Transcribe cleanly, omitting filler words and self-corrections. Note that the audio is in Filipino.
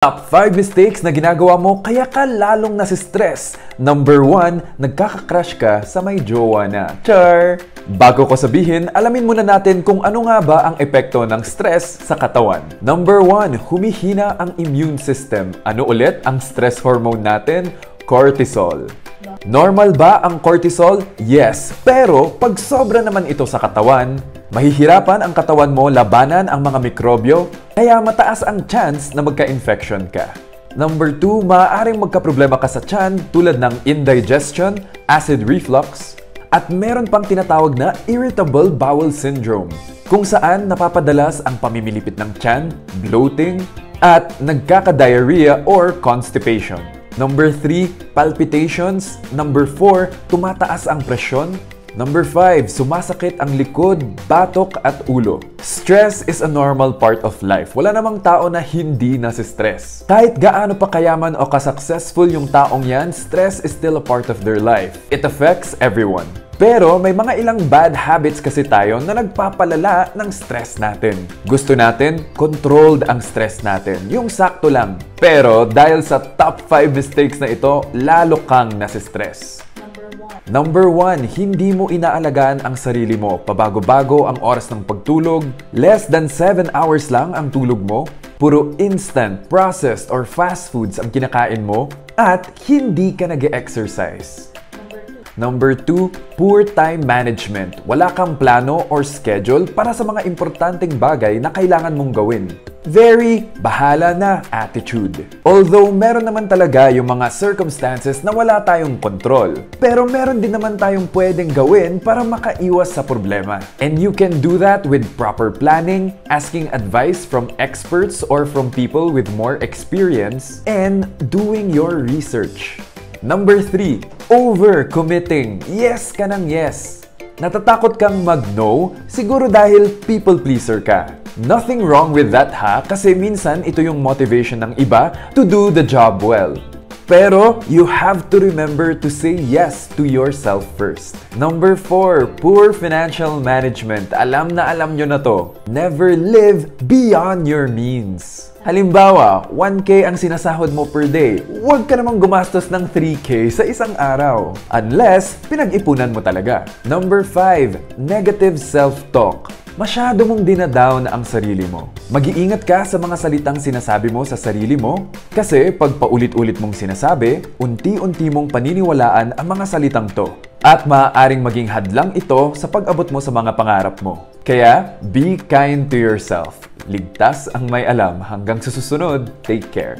Top 5 mistakes na ginagawa mo kaya ka lalong nasi-stress. Number 1, nagkaka-crush ka sa may jowa na. Char! Bago ko sabihin, alamin muna natin kung ano nga ba ang epekto ng stress sa katawan. Number 1, humihina ang immune system. Ano ulit ang stress hormone natin? Cortisol. Normal ba ang cortisol? Yes. Pero pag sobra naman ito sa katawan, mahihirapan ang katawan mo labanan ang mga mikrobyo, kaya mataas ang chance na magka-infection ka. Number 2, maaaring magkaproblema ka sa tiyan tulad ng indigestion, acid reflux, at meron pang tinatawag na irritable bowel syndrome, kung saan napapadalas ang pamimilipit ng tiyan, bloating, at nagkaka-diarrhea or constipation. Number 3, palpitations. Number 4, tumataas ang presyon. Number 5, sumasakit ang likod, batok at ulo. Stress is a normal part of life. Wala namang tao na hindi nasi-stress. Kahit gaano pa kayaman o ka-successful yung taong yan, stress is still a part of their life. It affects everyone. Pero may mga ilang bad habits kasi tayo na nagpapalala ng stress natin. Gusto natin, controlled ang stress natin. Yung sakto lang. Pero dahil sa top 5 mistakes na ito, lalo kang nasi-stress. Number 1, hindi mo inaalagaan ang sarili mo. Pabago-bago ang oras ng pagtulog. Less than 7 hours lang ang tulog mo. Puro instant, processed, or fast foods ang kinakain mo. At hindi ka nag-exercise. Number 2, poor time management. Wala kang plano or schedule para sa mga importanteng bagay na kailangan mong gawin. Very bahala na attitude. Although meron naman talaga yung mga circumstances na wala tayong control. Pero meron din naman tayong pwedeng gawin para makaiwas sa problema. And you can do that with proper planning, asking advice from experts or from people with more experience, and doing your research. Number 3, overcommitting. Yes ka ng yes. Natatakot kang mag-no? Siguro dahil people pleaser ka. Nothing wrong with that ha, kasi minsan ito yung motivation ng iba to do the job well. Pero you have to remember to say yes to yourself first. Number 4, poor financial management. Alam nyo na to. Never live beyond your means. Halimbawa, 1K ang sinasahod mo per day. Huwag ka namang gumastos ng 3K sa isang araw. Unless, pinag-ipunan mo talaga. Number 5, negative self-talk. Masyado mong dinadown ang sarili mo. Mag-iingat ka sa mga salitang sinasabi mo sa sarili mo kasi pag paulit-ulit mong sinasabi, unti-unti mong paniniwalaan ang mga salitang to. At maaaring maging hadlang ito sa pag-abot mo sa mga pangarap mo. Kaya, be kind to yourself. Ligtas ang may alam. Hanggang sa susunod, take care.